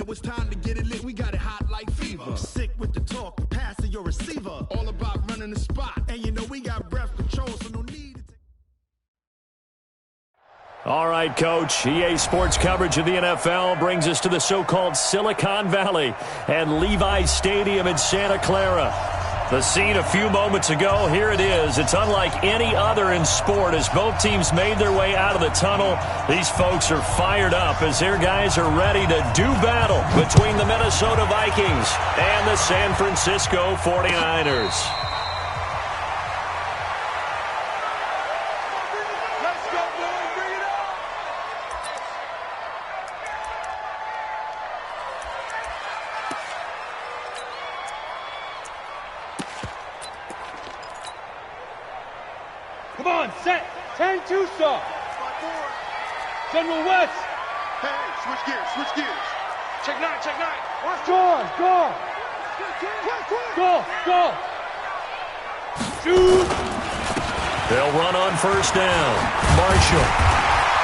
Now it's time to get it lit. We got it hot like fever. I'm sick with the talk, passing your receiver. All about running the spot. And you know we got breath control, so no need to take... All right, Coach. EA Sports coverage of the NFL brings us to the so-called Silicon Valley and Levi's Stadium in Santa Clara. The scene a few moments ago, here it is. It's unlike any other in sport as both teams made their way out of the tunnel. These folks are fired up as their guys are ready to do battle between the Minnesota Vikings and the San Francisco 49ers. Come on, set. 10-2 stop. General West. Hey, switch gears. Check nine. Go. Shoot. They'll run on first down. Marshall.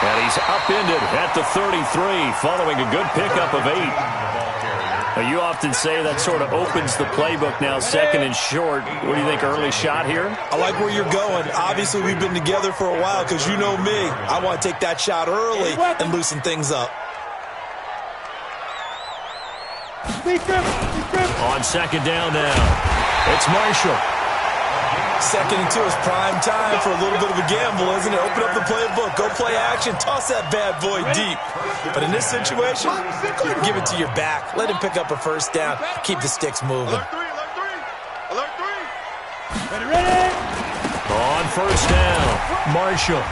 And he's upended at the 33 following a good pickup of 8. Now, you often say that sort of opens the playbook now, second and short. What do you think, early shot here? I like where you're going. Obviously, we've been together for a while because you know me. I want to take that shot early and loosen things up. On second down now, it's Marshall. Second and 2 is prime time for a little bit of a gamble, isn't it? Open up the playbook, go play action, toss that bad boy deep. But in this situation, go ahead and give it to your back. Let him pick up a first down. Keep the sticks moving. Alert three. Ready. On first down, Marshall.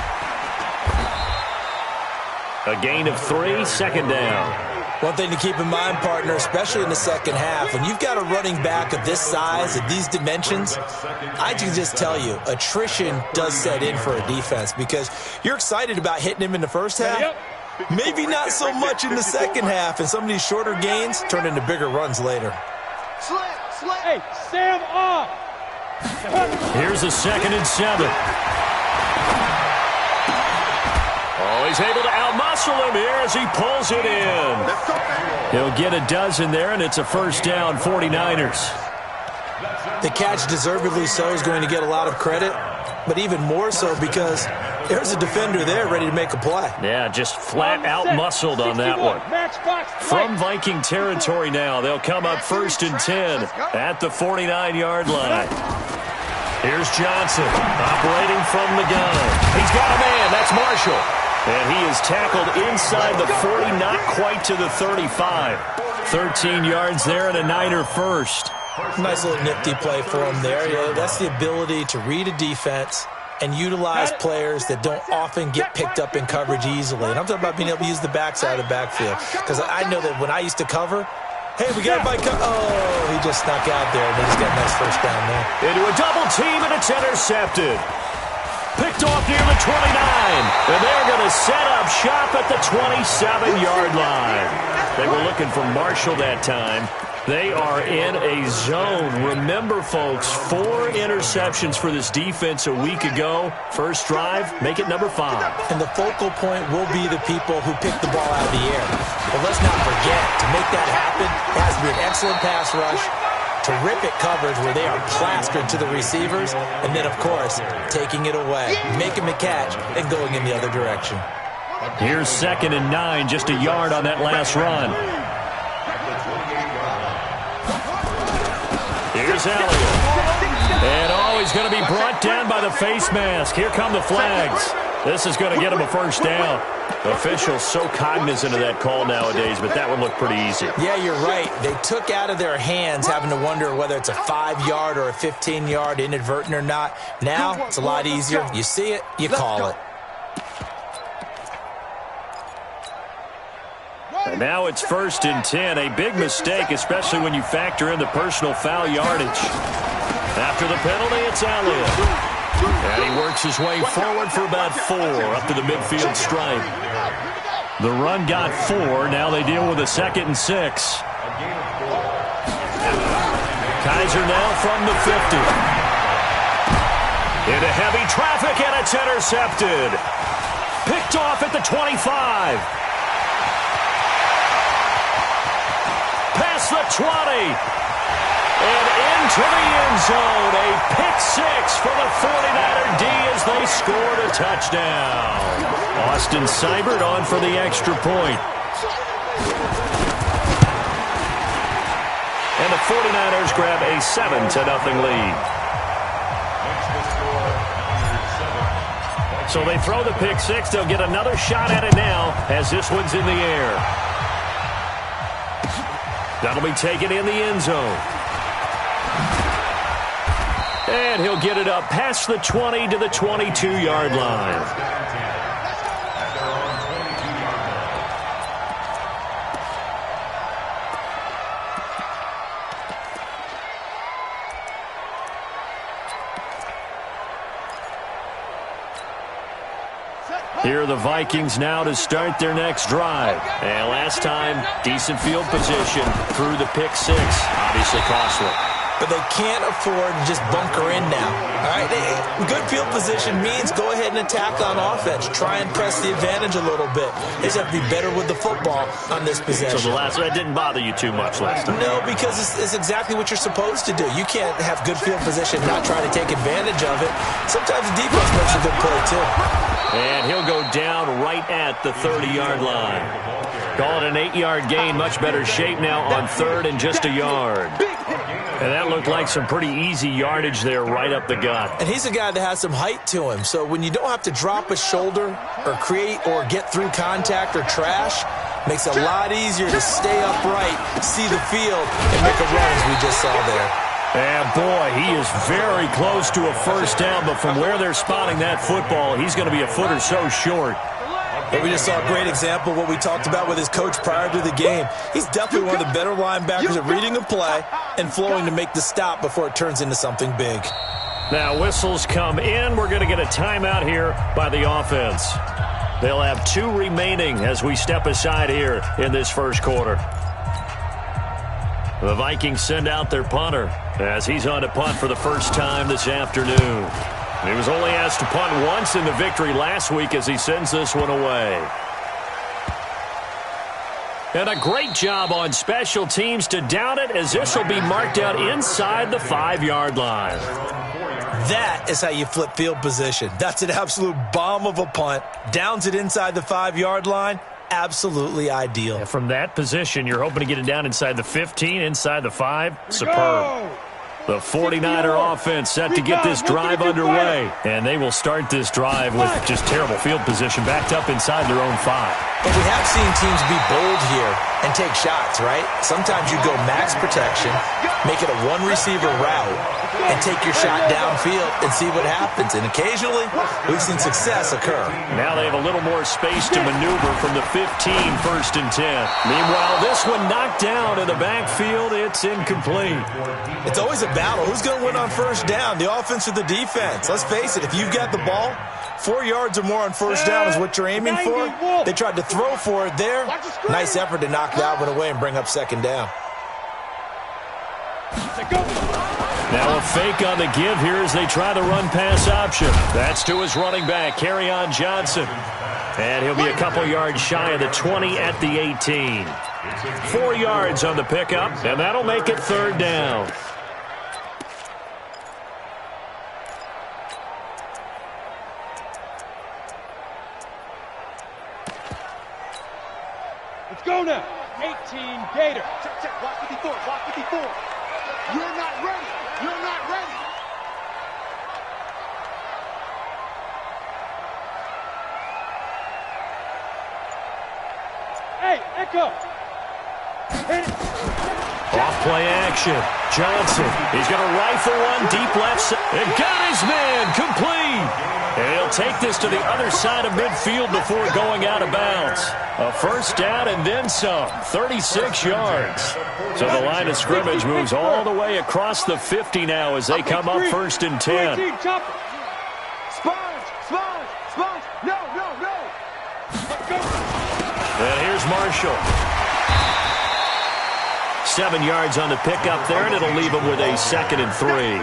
A gain of 3, second down. One thing to keep in mind, partner, especially in the second half, when you've got a running back of this size, of these dimensions, I can just tell you, attrition does set in for a defense because you're excited about hitting him in the first half. Maybe not so much in the second half, and some of these shorter gains turn into bigger runs later. Hey, Sam off. Here's a 2nd and 7. Oh, he's able to outmuscle him here as he pulls it in. He'll get a dozen there, and it's a first down, 49ers. The catch, deservedly so, is going to get a lot of credit, but even more so because there's a defender there ready to make a play. Yeah, just flat out muscled on that one. From Viking territory now, they'll come up 1st and 10 at the 49-yard line. Here's Johnson operating from the gun. He's got a man. That's Marshall. And he is tackled inside the 40, not quite to the 35. 13 yards there and a Niner first. Nice little nifty play for him there. Yeah, that's the ability to read a defense and utilize players that don't often get picked up in coverage easily. And I'm talking about being able to use the backside of the backfield. Because I know that when I used to cover, hey, we got everybody oh, he just snuck out there, and he's got a nice first down there. Into a double team, and it's intercepted. Picked off near the 29, and they're going to set up shop at the 27-yard line. They were looking for Marshall that time. They are in a zone. Remember, folks, 4 interceptions for this defense a week ago. First drive, make it number 5. And the focal point will be the people who pick the ball out of the air. But let's not forget, to make that happen, it has to be an excellent pass rush, terrific coverage where they are plastered to the receivers, and then, of course, taking it away, making the catch, and going in the other direction. Here's 2nd and 9, just a yard on that last run. Here's Elliott. And, he's going to be brought down by the face mask. Here come the flags. This is going to get him a first down. Officials so cognizant of that call nowadays, but that one looked pretty easy. Yeah, you're right. They took out of their hands having to wonder whether it's a 5-yard or a 15-yard, inadvertent or not. Now, it's a lot easier. You see it, you call it. And now it's 1st and 10. A big mistake, especially when you factor in the personal foul yardage. After the penalty, it's Elliott. And he works his way forward for about 4 up to the midfield stripe. The run got 4. Now they deal with a 2nd and 6. Kaiser now from the 50. Into heavy traffic, and it's intercepted. Picked off at the 25. the 20. And into the end zone. A pick six for the 49er D as they scored a touchdown. Austin Seibert on for the extra point. And the 49ers grab a 7-0 lead. So they throw the pick six. They'll get another shot at it now as this one's in the air. That'll be taken in the end zone. And he'll get it up past the 20 to the 22-yard line. Here are the Vikings now to start their next drive. And last time, decent field position through the pick six. Obviously costly. But they can't afford to just bunker in now. All right, good field position means go ahead and attack on offense. Try and press the advantage a little bit. They just have to be better with the football on this possession. So that didn't bother you too much last time? No, because it's exactly what you're supposed to do. You can't have good field position and not try to take advantage of it. Sometimes the defense makes a good play, too. And he'll go down right at the 30-yard line. Call it an 8-yard gain. Much better shape now on third and just a yard. And that looked like some pretty easy yardage there right up the gut. And he's a guy that has some height to him. So when you don't have to drop a shoulder or create or get through contact or trash, makes it a lot easier to stay upright, see the field, and make a run as we just saw there. And boy, he is very close to a first down, but from where they're spotting that football, he's going to be a foot or so short. But we just saw a great example of what we talked about with his coach prior to the game. He's definitely one of the better linebackers at reading a play and flowing to make the stop before it turns into something big. Now whistles come in. We're going to get a timeout here by the offense. They'll have 2 remaining as we step aside here in this first quarter. The Vikings send out their punter as he's on to punt for the first time this afternoon. He was only asked to punt once in the victory last week as he sends this one away. And a great job on special teams to down it as this will be marked out inside the 5-yard line. That is how you flip field position. That's an absolute bomb of a punt. Downs it inside the 5-yard line. Absolutely ideal. Yeah, from that position, you're hoping to get it down inside the 15, inside the 5. Superb. The 49er offense set to get this drive underway. And they will start this drive with just terrible field position backed up inside their own 5. But we have seen teams be bold here and take shots, right? Sometimes you go max protection, make it a one-receiver route, and take your shot downfield and see what happens. And occasionally, we've seen success occur. Now they have a little more space to maneuver from the 15, 1st and 10. Meanwhile, this one knocked down in the backfield. It's incomplete. It's always a battle. Who's going to win on first down, the offense or the defense? Let's face it, if you've got the ball, 4 yards or more on first down is what you're aiming for. They tried to throw for it there. Nice effort to knock that one away and bring up second down. Now a fake on the give here as they try the run-pass option. That's to his running back, Kerryon Johnson. And he'll be a couple yards shy of the 20 at the 18. 4 yards on the pickup, and that'll make it third down. Let's go now. 18 Gator. Check. Watch 54. Watch 54. You're not ready. You're not ready. Hey, Echo. Hit it. Off play action. Johnson. He's going to rifle one deep left side. And got his man complete. And he'll take this to the other side of midfield before going out of bounds. A first down and then some. 36 yards. So the line of scrimmage moves all the way across the 50 now as they come up 1st and 10. Sponge. No. Let's go. And here's Marshall. 7 yards on the pickup there, and it'll leave him with a 2nd and 3.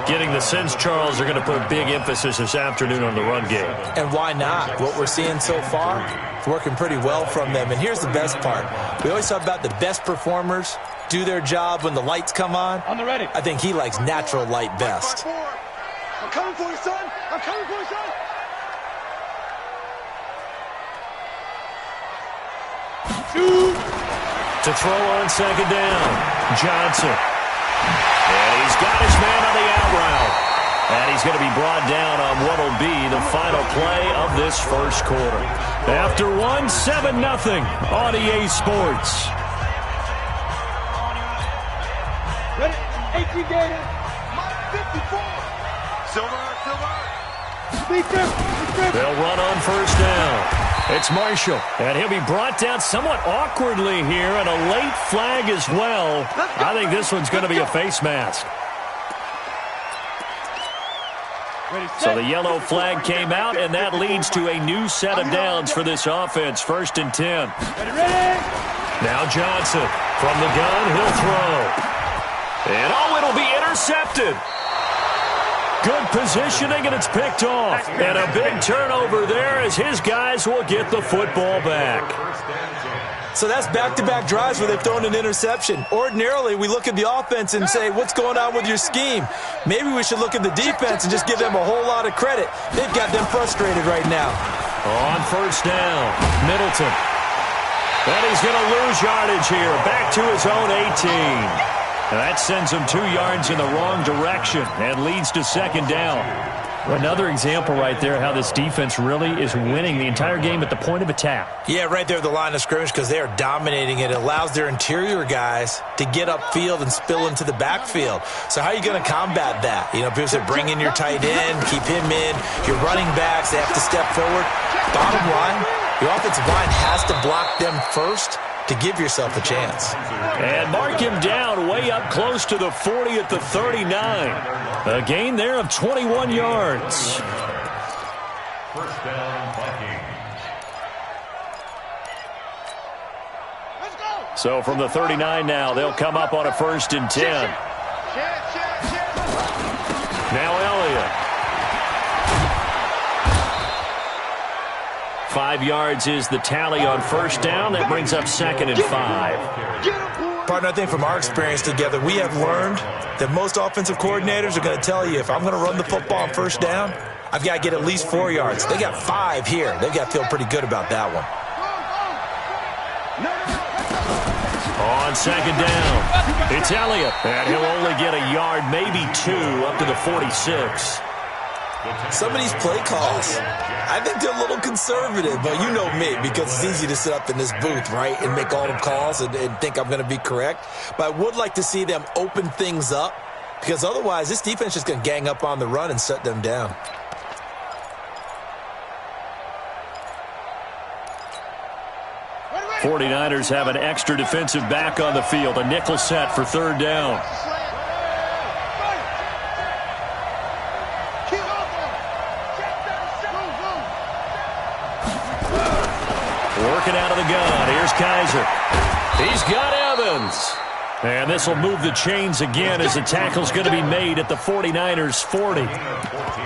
Getting the sense, Charles, they're going to put a big emphasis this afternoon on the run game. And why not? What we're seeing so far is working pretty well from them. And here's the best part. We always talk about the best performers do their job when the lights come on. On the ready. I think he likes natural light best. I'm coming for you, son. I'm coming for you, son. Shoot. To throw on second down, Johnson. And he's got his man on the out route. And he's going to be brought down on what will be the final play of this first quarter. After one, 7-0 on EA Sports. Ready? 18 Gator. 54. Silver. They'll run on first down. It's Marshall, and he'll be brought down somewhat awkwardly here, and a late flag as well. I think this one's going to be a face mask. So the yellow flag came out, and that leads to a new set of downs for this offense. 1st and 10. Now Johnson from the gun, he'll throw. And it'll be intercepted. Good positioning, and it's picked off. And a big turnover there as his guys will get the football back. So that's back-to-back drives where they've thrown an interception. Ordinarily, we look at the offense and say, what's going on with your scheme? Maybe we should look at the defense and just give them a whole lot of credit. They've got them frustrated right now. On first down, Middleton. And he's going to lose yardage here. Back to his own 18. And that sends him 2 yards in the wrong direction and leads to second down. Another example right there how this defense really is winning the entire game at the point of attack. Yeah, right there at the line of scrimmage because they are dominating it. It allows their interior guys to get upfield and spill into the backfield. So how are you going to combat that? You know, people say bring in your tight end, keep him in. Your running backs, they have to step forward. Bottom line, your offensive line has to block them first to give yourself a chance. And mark him down way up close to the 40 at the 39. A gain there of 21 yards. First down, Vikings. Let's go. So from the 39 now, they'll come up on a 1st and 10. Now Elliott. 5 yards is the tally on first down. That brings up 2nd and 5. Partner, I think from our experience together, we have learned that most offensive coordinators are going to tell you, if I'm going to run the football on first down, I've got to get at least 4 yards. They got 5 here. They've got to feel pretty good about that one. On second down, it's Elliott. And he'll only get a yard, maybe 2, up to the 46. Some of these play calls, I think they're a little conservative, but you know me, because it's easy to sit up in this booth, right, and make all the calls and think I'm going to be correct. But I would like to see them open things up, because otherwise this defense is just going to gang up on the run and shut them down. '49ers have an extra defensive back on the field, a nickel set for 3rd down. Working out of the gun. Here's Kaiser. He's got Evans. And this will move the chains again as the tackle's going to be made at the 49ers 40.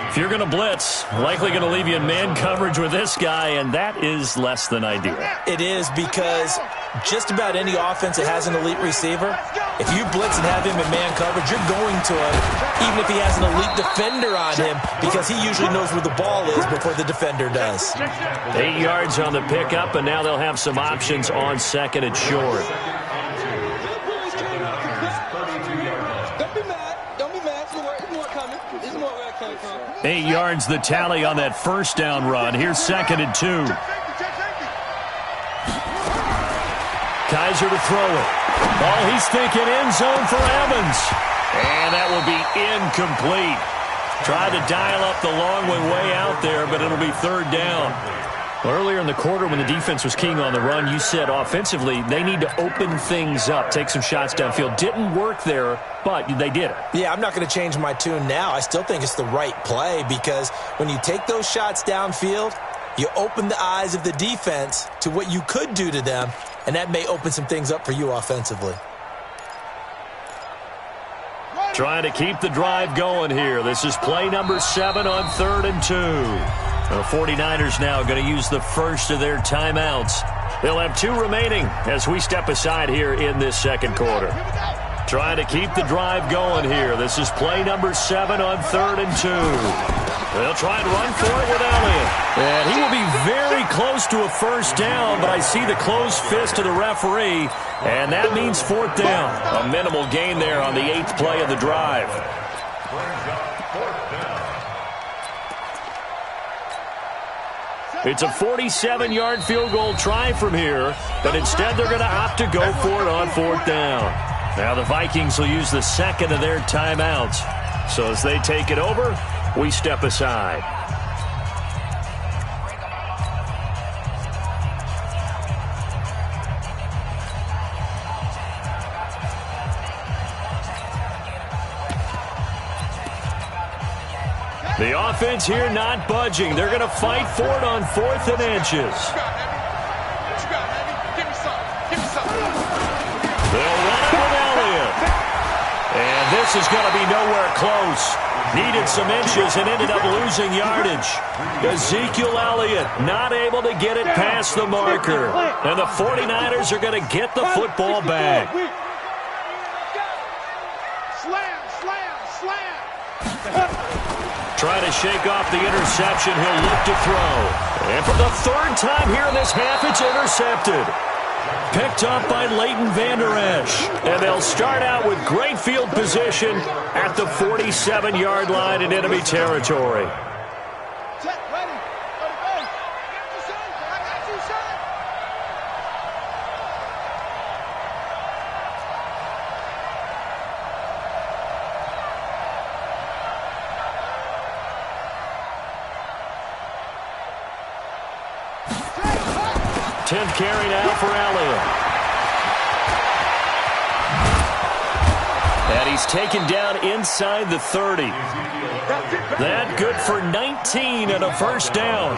If you're going to blitz, likely going to leave you in man coverage with this guy, and that is less than ideal. It is, because just about any offense that has an elite receiver, if you blitz and have him in man coverage, you're going to him, even if he has an elite defender on him, because he usually knows where the ball is before the defender does. 8 yards on the pickup, and now they'll have some options on 2nd and short. Don't be mad. Don't be mad. There's more coming. There's more where I came from. 8 yards the tally on that first down run. Here's 2nd and 2. Kaiser to throw it. Oh, he's thinking end zone for Evans. And that will be incomplete. Tried to dial up the long way out there, but it'll be 3rd down. Earlier in the quarter when the defense was keying on the run, you said offensively they need to open things up, take some shots downfield. Didn't work there, but they did it. Yeah, I'm not going to change my tune now. I still think it's the right play, because when you take those shots downfield, you open the eyes of the defense to what you could do to them, and that may open some things up for you offensively. Trying to keep the drive going here. This is play number 7 on 3rd and 2. The 49ers now going to use the first of their timeouts. They'll have 2 remaining as we step aside here in this second quarter. Trying to keep the drive going here. This is play number 7 on 3rd and 2. They'll try and run for it with Elliott. And he will be very close to a first down, but I see the closed fist of the referee, and that means 4th down. A minimal gain there on the 8th play of the drive. It's a 47-yard field goal try from here, but instead they're going to opt to go for it on 4th down. Now the Vikings will use the second of their timeouts. So as they take it over, we step aside. The offense here not budging. They're going to fight for it on 4th and inches. They'll run it with Elliott. And this is going to be nowhere close. Needed some inches and ended up losing yardage. Ezekiel Elliott not able to get it past the marker. And the 49ers are going to get the football back. Trying to shake off the interception. He'll look to throw. And for the 3rd time here in this half, it's intercepted. Picked up by Leighton Vander Esch. And they'll start out with great field position at the 47-yard line in enemy territory. Tenth carry now for Elliott. And he's taken down inside the 30. That good for 19 and a first down.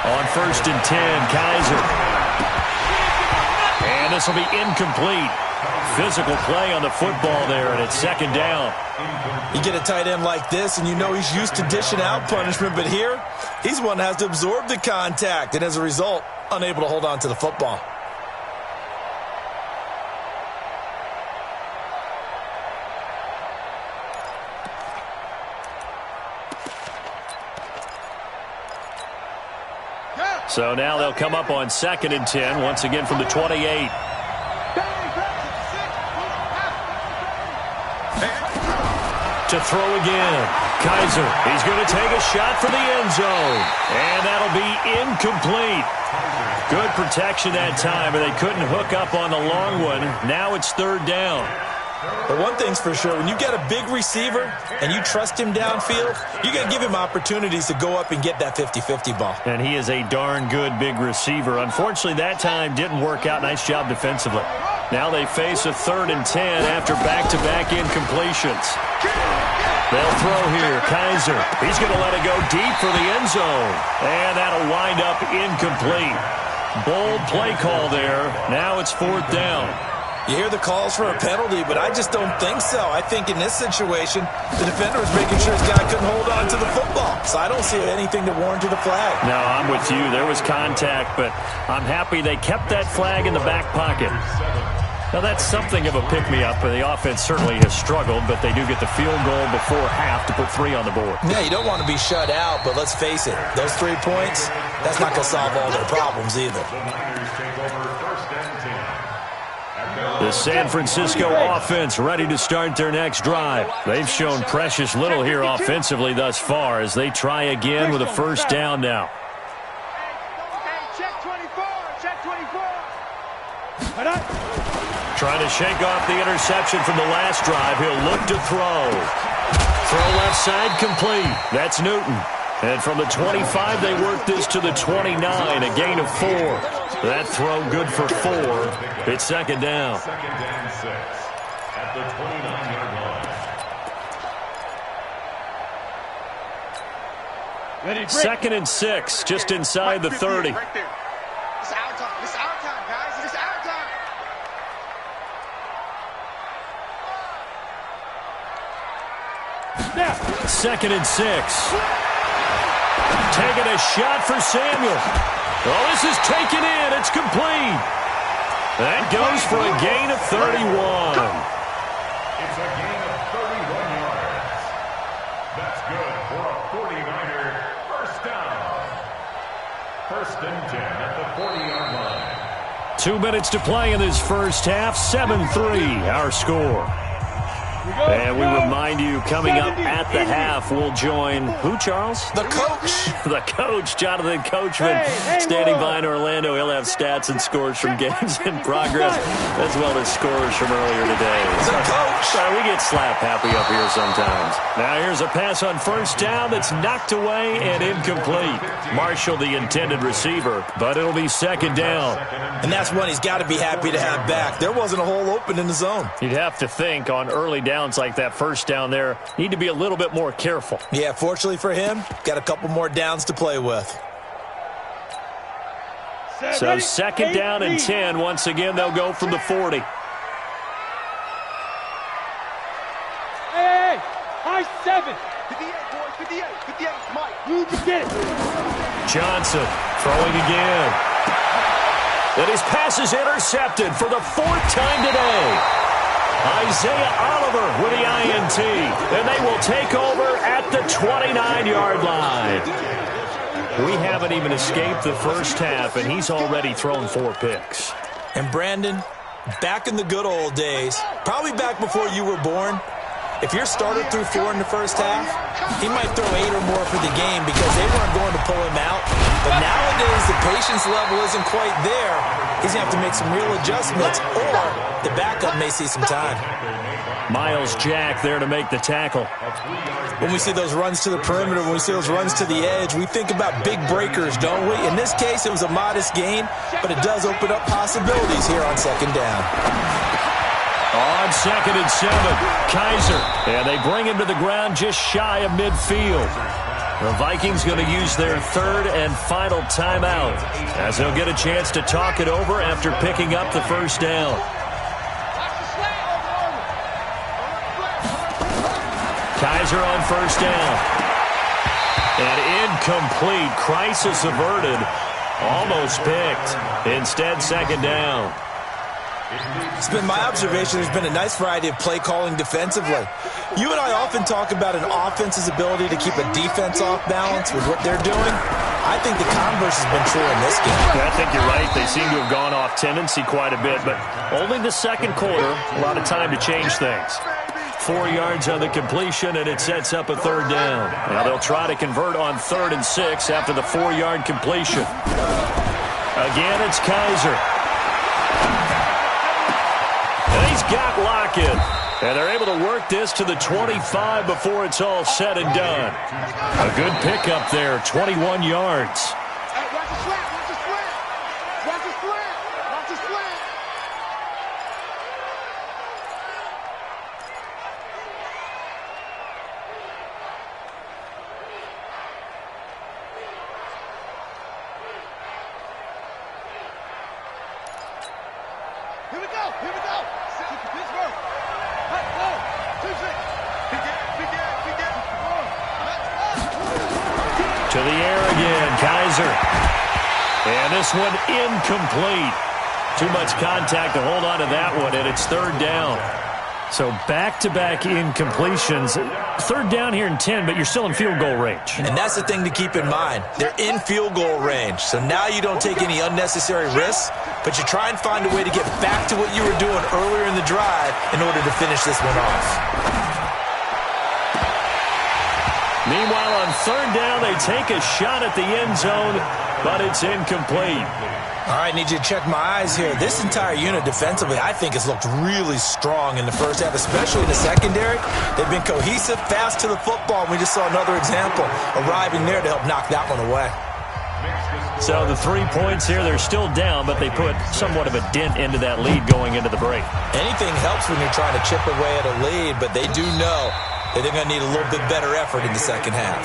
On 1st and 10, Kaiser. And this will be incomplete. Physical play on the football there, and it's 2nd down. You get a tight end like this, and you know he's used to dishing out punishment, but here, he's one that has to absorb the contact, and as a result, unable to hold on to the football. So now they'll come up on 2nd and 10, once again from the 28. To throw again. Kaiser, he's going to take a shot for the end zone. And that'll be incomplete. Good protection that time, but they couldn't hook up on the long one. Now it's 3rd down. But one thing's for sure, when you got a big receiver and you trust him downfield, you got to give him opportunities to go up and get that 50-50 ball. And he is a darn good big receiver. Unfortunately, that time didn't work out. Nice job defensively. Now they face a 3rd and 10 after back-to-back incompletions. They'll throw here. Kaiser. He's going to let it go deep for the end zone. And that'll wind up incomplete. Bold play call there. Now it's 4th down. You hear the calls for a penalty, but I just don't think so. I think in this situation, the defender was making sure his guy couldn't hold on to the football. So I don't see anything to warrant a flag. No, I'm with you. There was contact, but I'm happy they kept that flag in the back pocket. Now, that's something of a pick-me-up. The offense certainly has struggled, but they do get the field goal before half to put 3 on the board. Yeah, you don't want to be shut out, but let's face it, those 3 points, that's not going to solve all their problems either. The San Francisco offense ready to start their next drive. They've shown precious little here offensively thus far as they try again with a first down now. Check 24, check 24. Trying to shake off the interception from the last drive. He'll look to throw. Throw left side complete. That's Newton. And from the 25, they work this to the 29, a gain of 4. That throw good for 4. It's 2nd down. 2nd and 6 at the 29-yard line. 2nd and 6, just inside the 30. Right there. It's our time. It's our time, guys. It's our time. 2nd and 6. Taking a shot for Samuel. Oh, this is taken in. It's complete. That goes for a gain of 31. It's a gain of 31 yards. That's good for a 49er first down. 1st and 10 at the 40-yard line. 2 minutes to play in this first half. 7-3 our score. And we remind you, coming up at the half, we'll join who, Charles? The coach. The coach, Jonathan Coachman, standing by in Orlando. He'll have stats and scores from games in progress, as well as scores from earlier today. The coach. We get slap happy up here sometimes. Now here's a pass on first down that's knocked away and incomplete. Marshall, the intended receiver, but it'll be 2nd down. And that's one he's got to be happy to have back. There wasn't a hole open in the zone. You'd have to think on early downs like that first down there, need to be a little bit more careful. Yeah, fortunately for him, got a couple more downs to play with. So 2nd down and 10. Once again, they'll go from the 40. Hey, high 7. 58, boys, 58, 58, Mike. You can get it. Johnson throwing again. And his pass is intercepted for the 4th time today. Isaiah Oliver with the INT. And they will take over at the 29-yard line. We haven't even escaped the first half, and he's already thrown 4 picks. And Brandon, back in the good old days, probably back before you were born, if your starter threw 4 in the first half, he might throw 8 or more for the game because they weren't going to pull him out. But nowadays, the patience level isn't quite there. He's going to have to make some real adjustments, or the backup may see some time. Miles Jack there to make the tackle. When we see those runs to the perimeter, when we see those runs to the edge, we think about big breakers, don't we? In this case, it was a modest gain, but it does open up possibilities here on 2nd down. On 2nd and 7, Kaiser. And they bring him to the ground just shy of midfield. The Vikings going to use their 3rd and final timeout as they'll get a chance to talk it over after picking up the first down. Kaiser on first down. And incomplete. Crisis averted. Almost picked. Instead, 2nd down. It's been my observation there's been a nice variety of play calling defensively. You and I often talk about an offense's ability to keep a defense off balance with what they're doing. I think the converse has been true in this game. Yeah, I think you're right. They seem to have gone off tendency quite a bit, but only the 2nd quarter, a lot of time to change things. 4 yards on the completion, and it sets up a 3rd down. Now they'll try to convert on 3rd and 6 after the 4-yard completion. Again, it's Kaiser. And he's got Lockett. And they're able to work this to the 25 before it's all said and done. A good pickup there, 21 yards. Hey, watch the slant, watch the slant. Watch the slant, watch the slant. Here we go, here we go. Pittsburgh. Hey, go. 2-6. To the air again, Kaiser. And this one incomplete. Too much contact to hold on to that one, and it's 3rd down. So back-to-back incompletions. 3rd down here in 10, but you're still in field goal range. And that's the thing to keep in mind. They're in field goal range. So now you don't take any unnecessary risks, but you try and find a way to get back to what you were doing earlier in the drive in order to finish this one off. Meanwhile, on 3rd down, they take a shot at the end zone, but it's incomplete. All right, need you to check my eyes here. This entire unit defensively, I think, has looked really strong in the first half, especially in the secondary. They've been cohesive, fast to the football. We just saw another example arriving there to help knock that one away. So the 3 points here, they're still down, but they put somewhat of a dent into that lead going into the break. Anything helps when you're trying to chip away at a lead, but they do know that they're going to need a little bit better effort in the second half.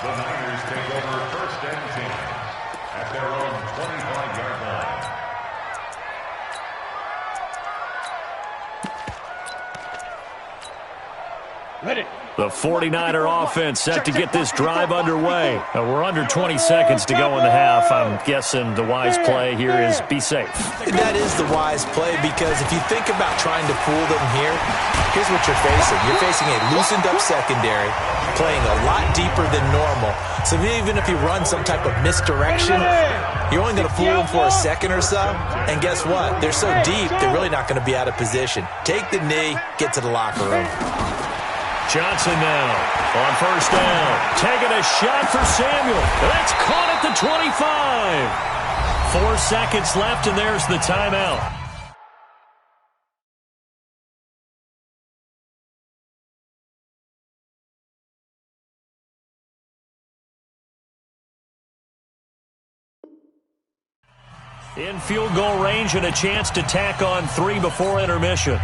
The Niners take over 1st and 10 at their own 25-yard line. Ready. The 49er offense set to get this drive underway. We're under 20 seconds to go in the half. I'm guessing the wise play here is be safe. That is the wise play, because if you think about trying to fool them here, here's what you're facing. You're facing a loosened up secondary, playing a lot deeper than normal. So even if you run some type of misdirection, you're only going to fool them for a second or so. And guess what? They're so deep, they're really not going to be out of position. Take the knee, get to the locker room. Johnson now on first down. Taking a shot for Samuel. That's caught at the 25. 4 seconds left, and there's the timeout. In field goal range and a chance to tack on 3 before intermission.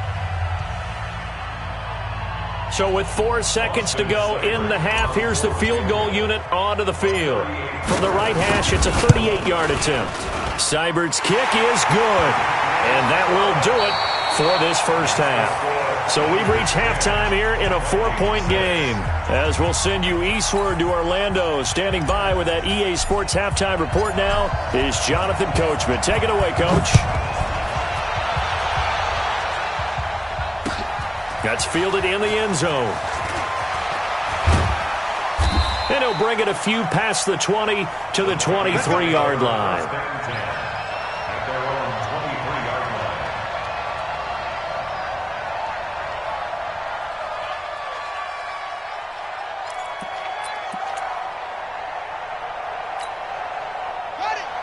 So with 4 seconds to go in the half, here's the field goal unit onto the field. From the right hash, it's a 38-yard attempt. Seibert's kick is good, and that will do it for this first half. So we've reached halftime here in a 4-point game. As we'll send you eastward to Orlando. Standing by with that EA Sports halftime report now is Jonathan Coachman. Take it away, Coach. That's fielded in the end zone. And he'll bring it a few past the 20 to the 23-yard line.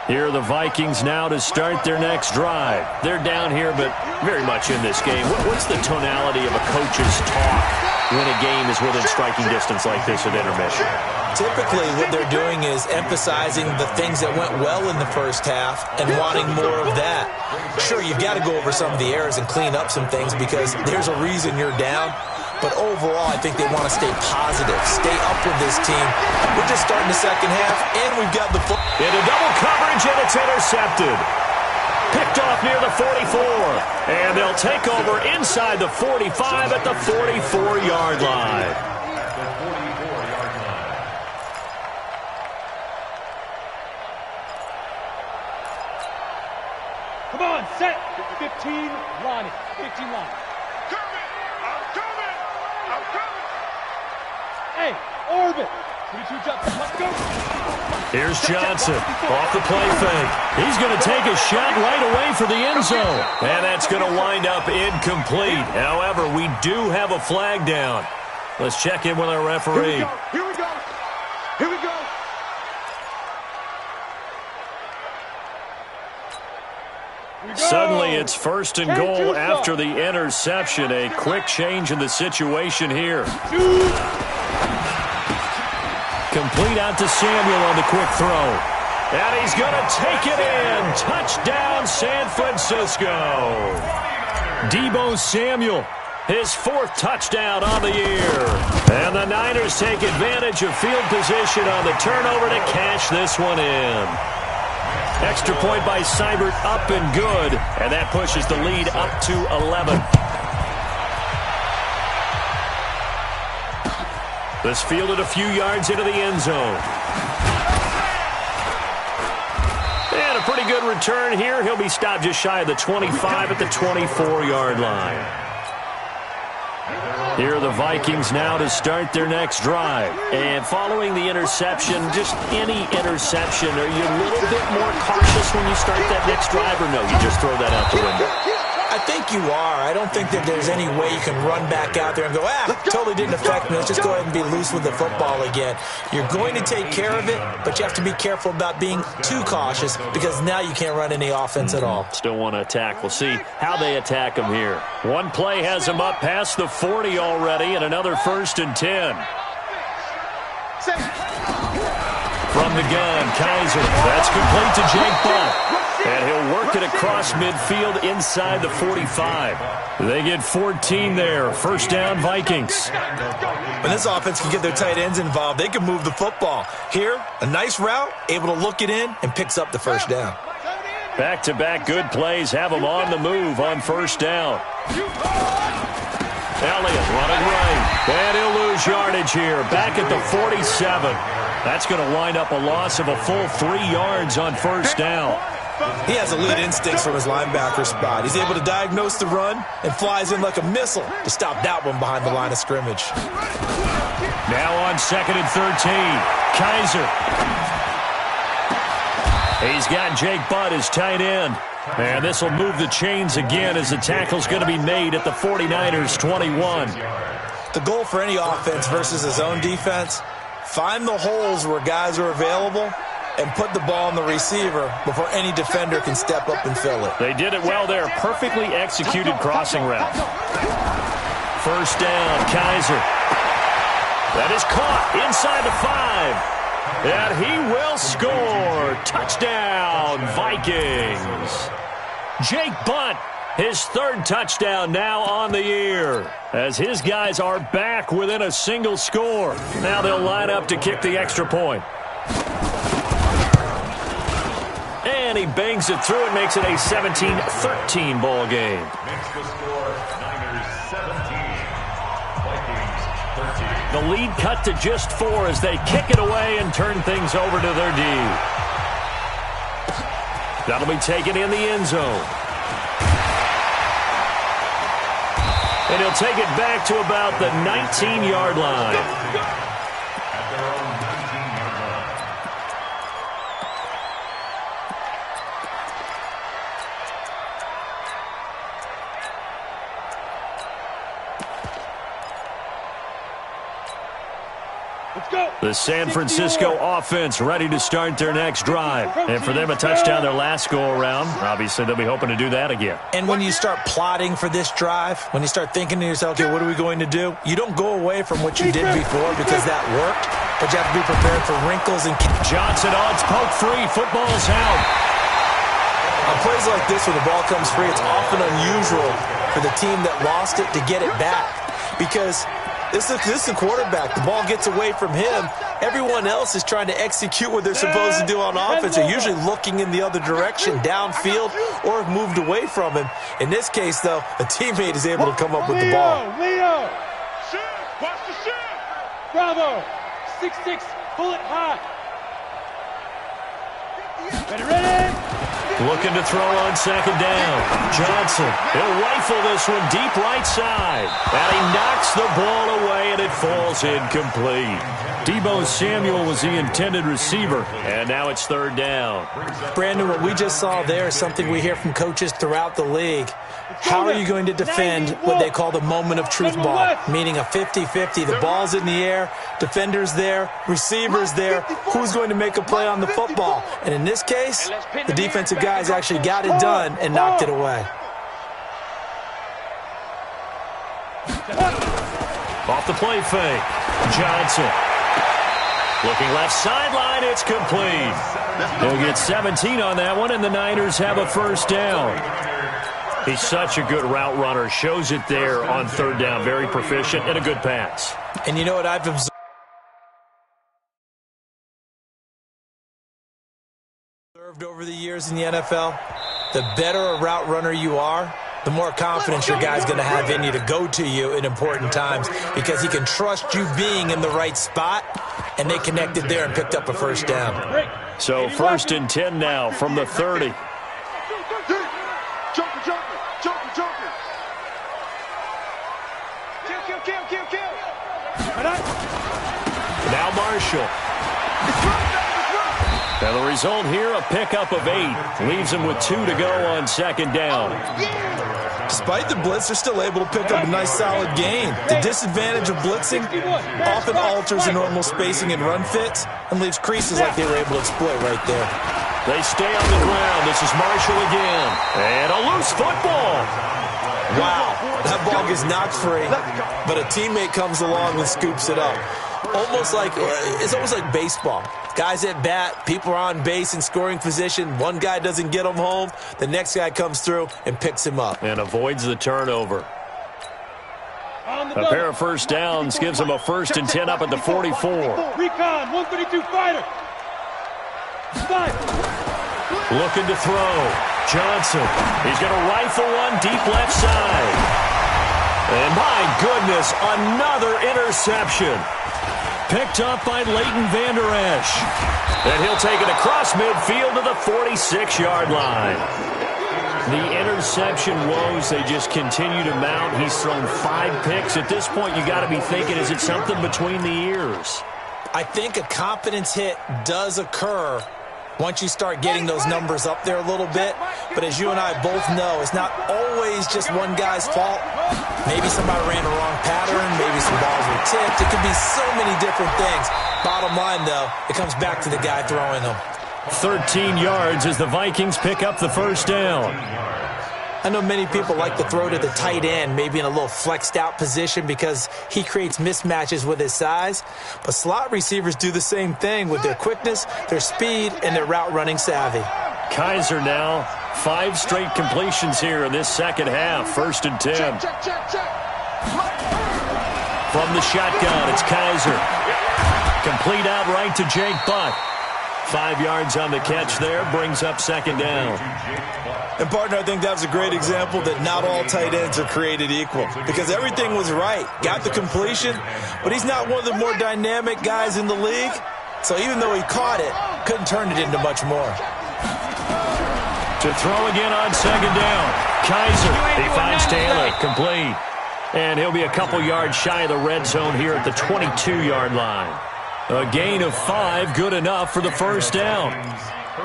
Here are the Vikings now to start their next drive. They're down here, but very much in this game. What's the tonality of a coach's talk when a game is within striking distance like this at intermission? Typically, what they're doing is emphasizing the things that went well in the first half and wanting more of that. Sure, you've got to go over some of the errors and clean up some things because there's a reason you're down. But overall, I think they want to stay positive, stay up with this team. We're just starting the second half, and we've got the football. Into double coverage, and it's intercepted. Picked off near the 44. And they'll take over inside the 45 at the 44-yard line. Come on, set. 15 line. 15 line. Hey, orbit. 22 jump. Let's go. Here's Johnson off the play fake. He's going to take a shot right away for the end zone. And that's going to wind up incomplete. However, we do have a flag down. Let's check in with our referee. Here we go. Here we go. Suddenly, it's first and goal after the interception. A quick change in the situation here. Complete out to Samuel on the quick throw. And he's going to take it in. Touchdown, San Francisco. Deebo Samuel, his 4th touchdown on the year. And the Niners take advantage of field position on the turnover to cash this one in. Extra point by Seibert, up and good. And that pushes the lead up to 11. This fielded a few yards into the end zone. And a pretty good return here. He'll be stopped just shy of the 25 at the 24-yard line. Here are the Vikings now to start their next drive. And following the interception, just any interception, are you a little bit more cautious when you start that next drive, or no, you just throw that out the window? I think you are. I don't think that there's any way you can run back out there and go, totally didn't affect me. Let's just go ahead and be loose with the football again. You're going to take care of it, but you have to be careful about being too cautious because now you can't run any offense at all. Still want to attack. We'll see how they attack them here. One play has them up past the 40 already, and another 1st and 10. From the gun, Kaiser. That's complete to Jake Butt. And he'll work it across midfield inside the 45. They get 14 there. First down, Vikings. When this offense can get their tight ends involved, they can move the football. Here, a nice route, able to look it in, and picks up the first down. Back-to-back good plays have them on the move on first down. Elliott running right. And he'll lose yardage here. Back at the 47. That's going to wind up a loss of a full 3 yards on first down. He has elite instincts from his linebacker spot. He's able to diagnose the run and flies in like a missile to stop that one behind the line of scrimmage. Now on 2nd and 13. Kaiser. He's got Jake Butt as tight end. And this will move the chains again as the tackle's going to be made at the 49ers 21. The goal for any offense versus his own defense, find the holes where guys are available and put the ball on the receiver before any defender can step up and fill it. They did it well there. Perfectly executed crossing route. First down, Kaiser. That is caught inside the 5. And he will score. Touchdown, Vikings. Jake Butt, his 3rd touchdown now on the year, as his guys are back within a single score. Now they'll line up to kick the extra point. And he bangs it through and makes it a 17-13 ball game. Makes the score Niners 17, Vikings 13. The lead cut to just 4 as they kick it away and turn things over to their D. That'll be taken in the end zone. And he'll take it back to about the 19-yard line. At their own 19-yard line. Let's go. The San Francisco offense ready to start their next drive. And for them, a touchdown their last go-around. Obviously, they'll be hoping to do that again. And when you start plotting for this drive, when you start thinking to yourself, okay, what are we going to do? You don't go away from what you did before because that worked, but you have to be prepared for wrinkles and... Johnson odds poke free. Football's out. On plays like this, when the ball comes free, it's often unusual for the team that lost it to get it back because... This is the quarterback. The ball gets away from him. Everyone else is trying to execute what they're supposed to do on offense. They're usually looking in the other direction, downfield, or have moved away from him. In this case, though, a teammate is able to come up with the ball. Leo! Shoot! Watch the shoot! Bravo! 6'6", pull it high. Ready? Looking to throw on 2nd down. Johnson, he'll rifle this one deep right side. And he knocks the ball away, and it falls incomplete. Deebo Samuel was the intended receiver, and now it's 3rd down. Brandon, what we just saw there is something we hear from coaches throughout the league. How are you going to defend what they call the moment of truth ball, meaning a 50-50? The ball's in the air, defender's there, receiver's there. Who's going to make a play on the football? And in this case, the defensive guys actually got it done and knocked it away. Off the play fake. Johnson. Looking left sideline, it's complete. He'll get 17 on that one, and the Niners have a first down. He's such a good route runner. Shows it there on 3rd down. Very proficient and a good pass. And you know what I've observed over the years in the NFL? The better a route runner you are, the more confidence your guy's going to have in you to go to you in important times because he can trust you being in the right spot, and they connected there and picked up a first down. So 1st and 10 now from the 30. Now Marshall. And the result here, a pickup of 8. Leaves him with 2 to go on 2nd down. Despite the blitz, they're still able to pick up a nice, solid gain. The disadvantage of blitzing often alters the normal spacing and run fits and leaves creases like they were able to exploit right there. They stay on the ground. This is Marshall again. And a loose football. Wow, that ball gets knocked free, but a teammate comes along and scoops it up. It's almost like baseball. Guys at bat, people are on base in scoring position. One guy doesn't get him home. The next guy comes through and picks him up. And avoids the turnover. A pair of first downs gives him a 1st and 10 up at the 44. Recon, 132 fighter. Looking to throw. Johnson. He's going to rifle one deep left side. And my goodness, another interception. Picked up by Leighton Vander Esch. And he'll take it across midfield to the 46-yard line. The interception woes, they just continue to mount. He's thrown 5 picks. At this point, you got to be thinking, is it something between the ears? I think a confidence hit does occur once you start getting those numbers up there a little bit. But as you and I both know, it's not always just one guy's fault. Maybe somebody ran the wrong pattern. Maybe some balls were tipped. It could be so many different things. Bottom line, though, it comes back to the guy throwing them. 13 yards as the Vikings pick up the first down. I know many people like to throw to the tight end, maybe in a little flexed out position because he creates mismatches with his size. But slot receivers do the same thing with their quickness, their speed, and their route running savvy. Kaiser now, 5 straight completions here in this second half. 1st and 10. From the shotgun, it's Kaiser. Complete out right to Jake Butt. 5 yards on the catch there, brings up 2nd down. And, partner, I think that was a great example that not all tight ends are created equal because everything was right. Got the completion, but he's not one of the more dynamic guys in the league. So even though he caught it, couldn't turn it into much more. To throw again on 2nd down. Kaiser, he finds Taylor, complete. And he'll be a couple yards shy of the red zone here at the 22-yard line. A gain of 5, good enough for the first down.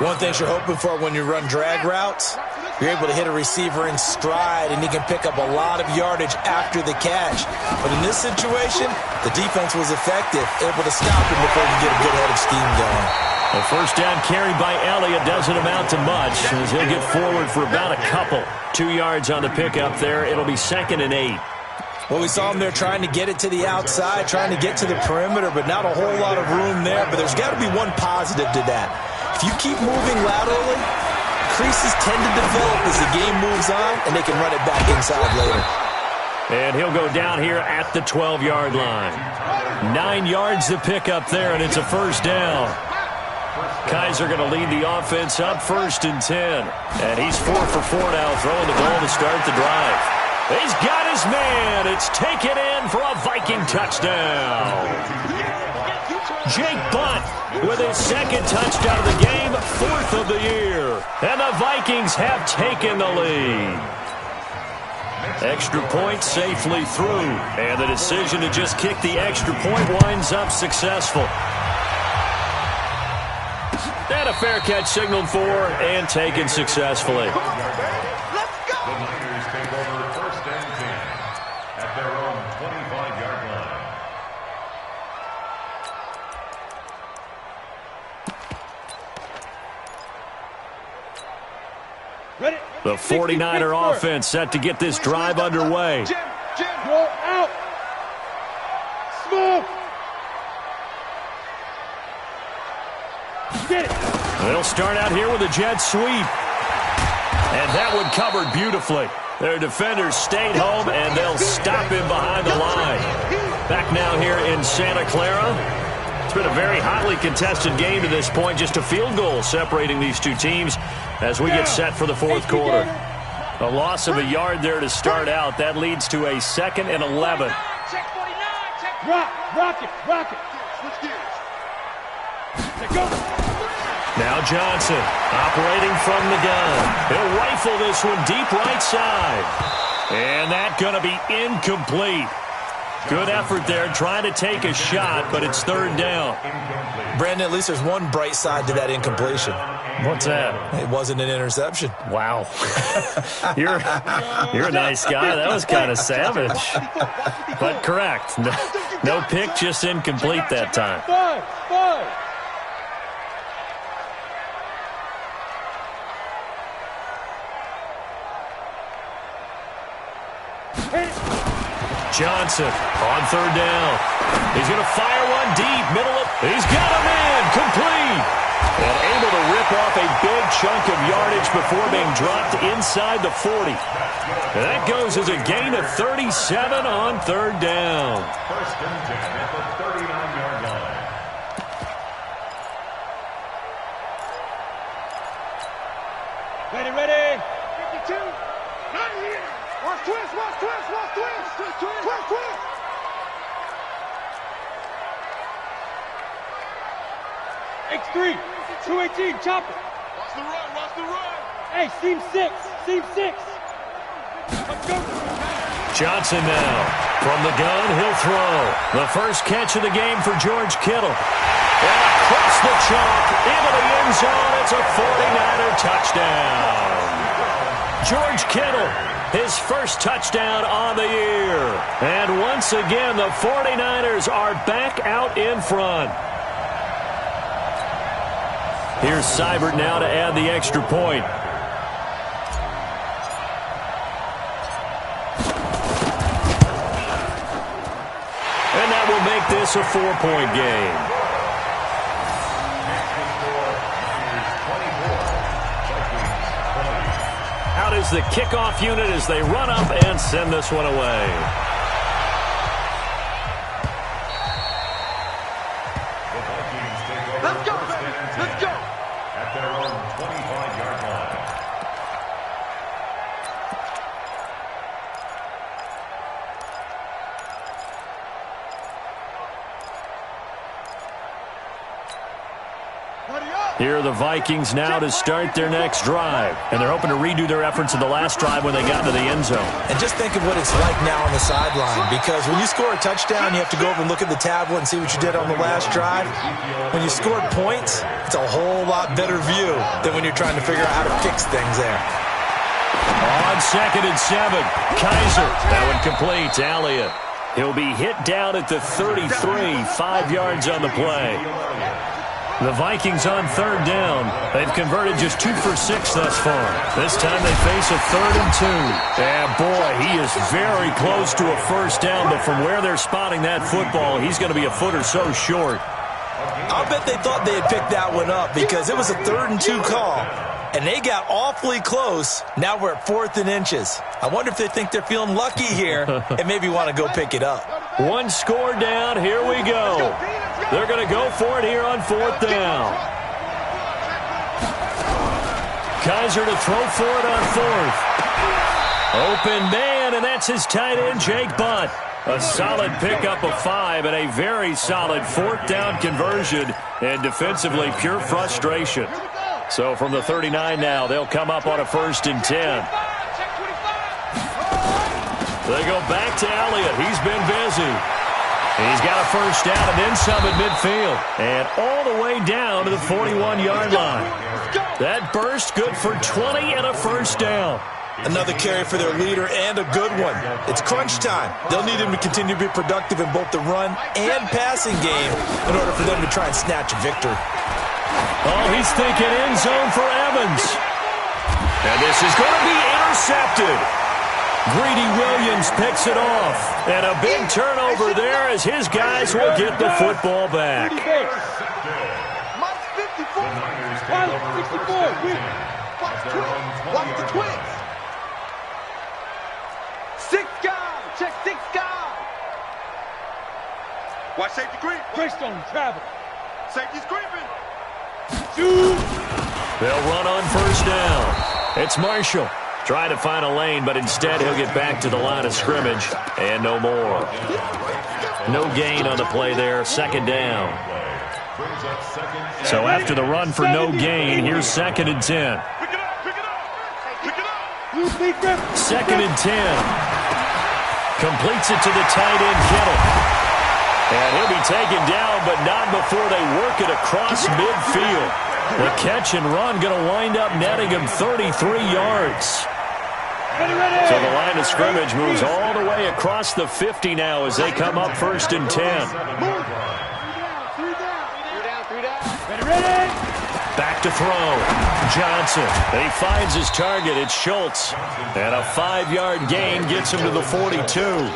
One thing you're hoping for when you run drag routes, you're able to hit a receiver in stride, and he can pick up a lot of yardage after the catch. But in this situation, the defense was effective, able to stop him before he could get a good head of steam going. A first down carry by Elliott doesn't amount to much as he'll get forward for about a couple. 2 yards on the pickup there. It'll be 2nd and 8. Well, we saw him there trying to get it to the outside, trying to get to the perimeter, but not a whole lot of room there. But there's got to be one positive to that. If you keep moving laterally, creases tend to develop as the game moves on, and they can run it back inside later. And he'll go down here at the 12-yard line. 9 yards to pick up there, and it's a first down. Kaiser going to lead the offense up 1st and 10. And he's 4 for 4 now, throwing the ball to start the drive. He's got his man. It's taken in for a Viking touchdown. Jake Butt with his 2nd touchdown of the game, 4th of the year. And the Vikings have taken the lead. Extra point safely through. And the decision to just kick the extra point winds up successful. And a fair catch signaled for and taken successfully. The 49er offense set to get this drive underway. Jim, roll out. Smooth. Get it. They'll start out here with a jet sweep. And that one covered beautifully. Their defenders stayed home, and they'll stop him behind the line. Back now here in Santa Clara. It's been a very hotly contested game to this point. Just a field goal separating these two teams as we get set for the 4th quarter. A loss of a yard there to start out. That leads to a 2nd and 11. Rock it. Switch gears. Go. Now Johnson operating from the gun. He'll rifle this one deep right side. And that's going to be incomplete. Good effort there trying to take a shot, but it's 3rd down. Brandon, at least there's one bright side to that incompletion. What's that? It wasn't an interception. Wow. You're a nice guy. That was kind of savage. But correct. No pick, just incomplete that time. Five. Johnson on 3rd down. He's going to fire one deep. He's got a man. Complete. And able to rip off a big chunk of yardage before being dropped inside the 40. And that goes as a gain of 37 on 3rd down. 1st and 10 at the 39-yard line. Ready. 52. Not here. Watch twist, watch twist, watch twist. Twist, twist. X3, 218, chopper. Watch the run, watch the run. Hey, seam 6, seam 6. Let's go. Johnson now. From the gun, he'll throw. The first catch of the game for George Kittle. And across the chalk, into the end zone, it's a 49er touchdown. George Kittle, his first touchdown on the year. And once again, the 49ers are back out in front. Here's Seibert now to add the extra point. And that will make this a 4-point game. Out is the kickoff unit as they run up and send this one away. Let's go, baby. Let's go. At their own 25-yard line. Here are the Vikings now to start their next drive. And they're hoping to redo their efforts in the last drive when they got into the end zone. And just think of what it's like now on the sideline, because when you score a touchdown, you have to go over and look at the tablet and see what you did on the last drive. When you scored points, it's a whole lot better view than when you're trying to figure out how to fix things there. On 2nd and 7, Kaiser. That one complete. Elliott. He'll be hit down at the 33, 5 yards on the play. The Vikings on 3rd down. They've converted just 2 for 6 thus far. This time they face a 3rd and 2. And boy, he is very close to a first down, but from where they're spotting that football, he's going to be a foot or so short. I'll bet they thought they had picked that one up because it was a 3rd and 2 call, and they got awfully close. Now we're at 4th and inches. I wonder if they think they're feeling lucky here and maybe want to go pick it up. One score down. Here we go. They're going to go for it here on 4th down. Kaiser to throw for it on 4th. Open man, and that's his tight end, Jake Butt. A solid pickup of 5 and a very solid 4th down conversion, and defensively pure frustration. So from the 39 now, they'll come up on a 1st and 10. They go back to Elliott. He's been busy. He's got a first down and then some at midfield. And all the way down to the 41-yard line. That burst good for 20 and a first down. Another carry for their leader and a good one. It's crunch time. They'll need him to continue to be productive in both the run and passing game in order for them to try and snatch a victory. Oh, he's thinking end zone for Evans. And this is going to be intercepted. Greedy Williams picks it off. And a big turnover there as his guys will get the football back. Minus 54. Minus 64. Watch the twins. 6 guys. Check 6 guys. Watch safety creep. Greystone travel. Safety's creeping. They'll run on first down. It's Marshall. Trying to find a lane, but instead he'll get back to the line of scrimmage. And no more. No gain on the play there. 2nd down. So after the run for no gain, here's 2nd and 10. Pick it up. Pick it up. Pick it up. 2nd and 10. Completes it to the tight end, Kittle. And he'll be taken down, but not before they work it across midfield. The catch and run going to wind up netting him 33 yards. So the line of scrimmage moves all the way across the 50 now as they come up 1st and 10. Back to throw. Johnson. He finds his target. It's Schultz. And a 5-yard gain gets him to the 42.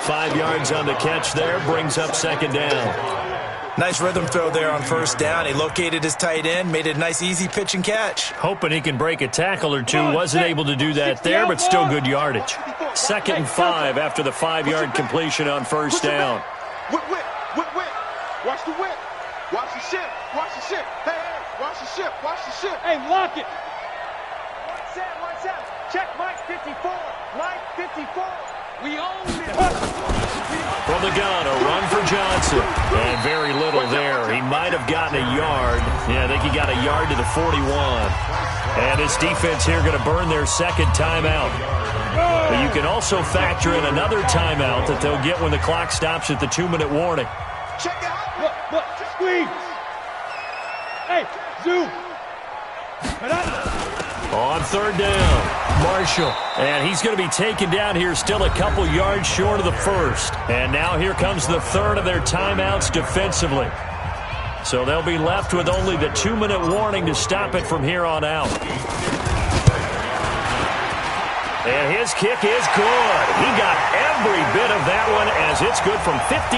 5 yards on the catch there. Brings up 2nd down. Nice rhythm throw there on 1st down. He located his tight end, made it a nice, easy pitch and catch. Hoping he can break a tackle or two. Wasn't able to do that there, but still good yardage. 2nd and 5 after the 5-yard completion on 1st down. Whip. Watch the whip. Watch the ship. Watch the ship. Hey, watch the ship. Watch the ship. Hey, lock it. One set. Check Mike 54. Mike 54. We own it. From the gun, a run for Johnson. And very little there. He might have gotten a yard. Yeah, I think he got a yard to the 41. And this defense here going to burn their second timeout. But you can also factor in another timeout that they'll get when the clock stops at the 2-minute warning. Check out. Look, squeeze. Hey, zoom. On third down, Marshall. And he's going to be taken down here, still a couple yards short of the first. And now here comes the third of their timeouts defensively. So they'll be left with only the 2-minute warning to stop it from here on out. And his kick is good. He got every bit of that one as it's good from 56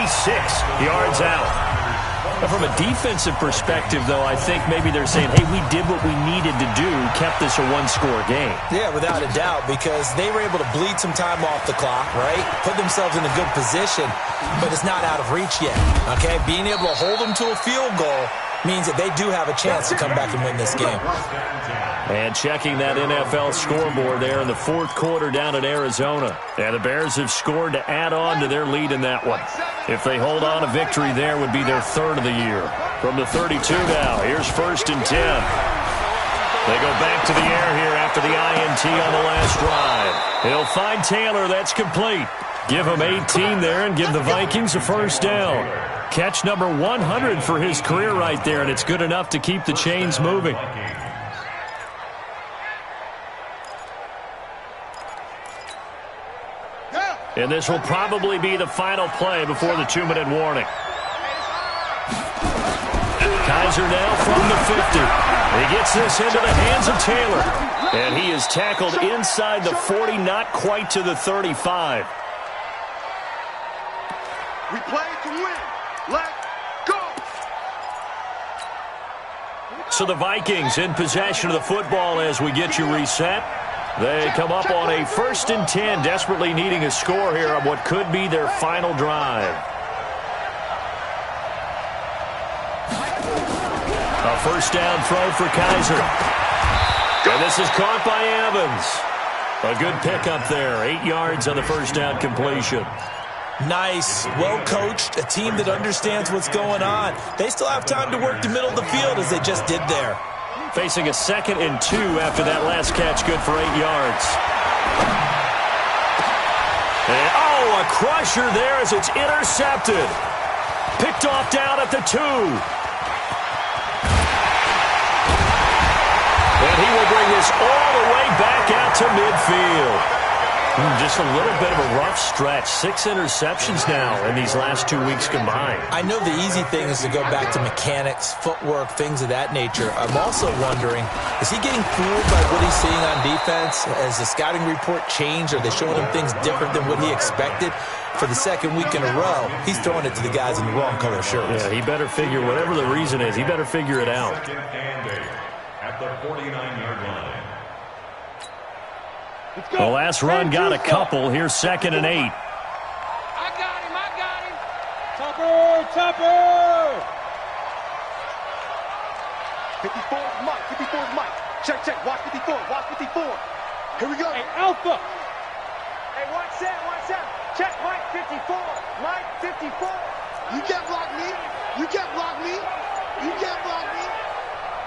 yards out. From a defensive perspective, though, I think maybe they're saying, hey, we did what we needed to do, kept this a one-score game. Yeah, without a doubt, because they were able to bleed some time off the clock, right? Put themselves in a good position, but it's not out of reach yet, okay? Being able to hold them to a field goal means that they do have a chance to come back and win this game. And checking that NFL scoreboard there in the fourth quarter down in Arizona. And the Bears have scored to add on to their lead in that one. If they hold on, a victory there would be their third of the year. From the 32 now, here's 1st and 10. They go back to the air here after the INT on the last drive. He'll find Taylor. That's complete. Give him 18 there and give the Vikings a first down. Catch number 100 for his career right there, and it's good enough to keep the chains moving. And this will probably be the final play before the 2-minute warning. Kaiser now from the 50. He gets this into the hands of Taylor. And he is tackled inside the 40, not quite to the 35. We play to win. Let's go. So the Vikings in possession of the football as we get you reset. They come up on a 1st and 10, desperately needing a score here on what could be their final drive. A first down throw for Kaiser. And this is caught by Evans. A good pickup there, 8 yards on the first down completion. Nice, well-coached, a team that understands what's going on. They still have time to work the middle of the field as they just did there. Facing a 2nd and 2 after that last catch, good for 8 yards. And, a crusher there as it's intercepted. Picked off down at the 2. And he will bring this all the way back out to midfield. Just a little bit of a rough stretch. 6 interceptions now in these last 2 weeks combined. I know the easy thing is to go back to mechanics, footwork, things of that nature. I'm also wondering, is he getting fooled by what he's seeing on defense? Has the scouting report changed? Are they showing him things different than what he expected? For the 2nd week in a row, he's throwing it to the guys in the wrong color shirts. Yeah, he better figure, whatever the reason is, he better figure it out. At the 49-yard line. The last run got a couple. Here's 2nd and 8. I got him. Topper! 54's Mike. Check. Watch 54. Here we go. Hey, Alpha! Hey, watch that. Check Mike 54. Mike 54. You can't block me.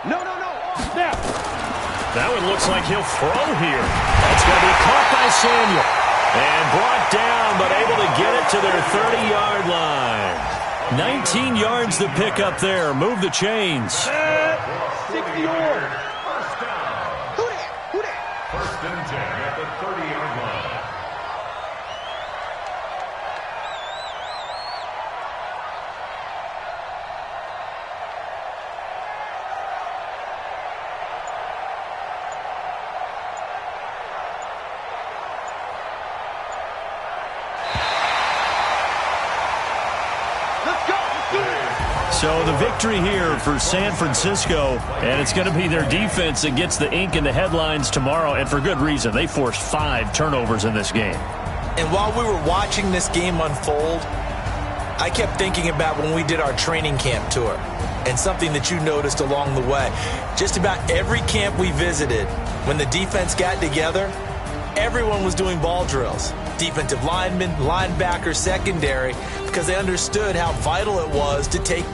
No. Now! That one looks like he'll throw here. That's going to be caught by Samuel. And brought down, but able to get it to their 30-yard line. 19 yards to pick up there. Move the chains. 60 yards. First down. Who that? 1st and 10 at the 30-yard line. So the victory here for San Francisco, and it's going to be their defense that gets the ink in the headlines tomorrow, and for good reason. They forced 5 turnovers in this game. And while we were watching this game unfold, I kept thinking about when we did our training camp tour and something that you noticed along the way. Just about every camp we visited, when the defense got together, everyone was doing ball drills. Defensive linemen, linebackers, secondary, because they understood how vital it was to take